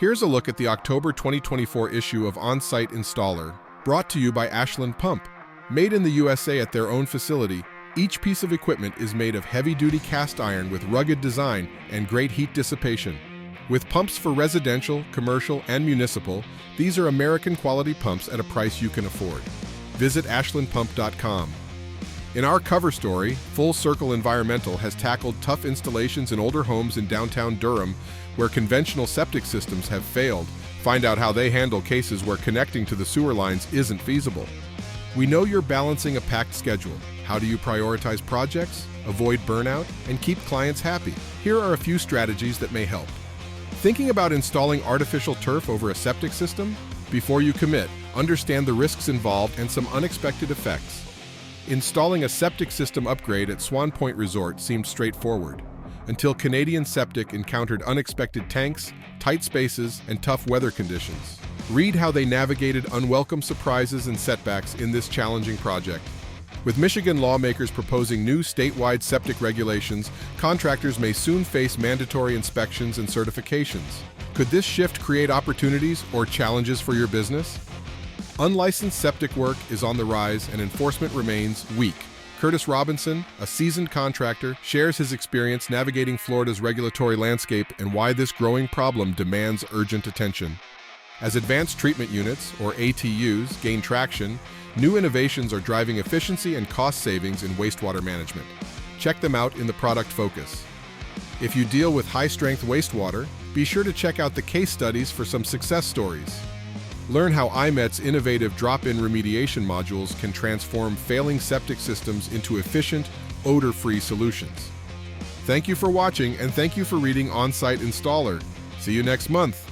Here's a look at the October 2024 issue of Onsite Installer, brought to you by Ashland Pump. Made in the USA at their own facility, each piece of equipment is made of heavy-duty cast iron with rugged design and great heat dissipation. With pumps for residential, commercial, and municipal, these are American-quality pumps at a price you can afford. Visit ashlandpump.com. In our cover story, Full Circle Environmental has tackled tough installations in older homes in downtown Durham where conventional septic systems have failed. Find out how they handle cases where connecting to the sewer lines isn't feasible. We know you're balancing a packed schedule. How do you prioritize projects, avoid burnout, and keep clients happy? Here are a few strategies that may help. Thinking about installing artificial turf over a septic system? Before you commit, understand the risks involved and some unexpected effects. Installing a septic system upgrade at Swan Point Resort seemed straightforward, until Canadian Septic encountered unexpected tanks, tight spaces, and tough weather conditions. Read how they navigated unwelcome surprises and setbacks in this challenging project. With Michigan lawmakers proposing new statewide septic regulations, contractors may soon face mandatory inspections and certifications. Could this shift create opportunities or challenges for your business? Unlicensed septic work is on the rise and enforcement remains weak. Curtis Robinson, a seasoned contractor, shares his experience navigating Florida's regulatory landscape and why this growing problem demands urgent attention. As advanced treatment units, or ATUs, gain traction, new innovations are driving efficiency and cost savings in wastewater management. Check them out in the product focus. If you deal with high-strength wastewater, be sure to check out the case studies for some success stories. Learn how IMET's innovative drop-in remediation modules can transform failing septic systems into efficient, odor-free solutions. Thank you for watching, and thank you for reading Onsite Installer. See you next month.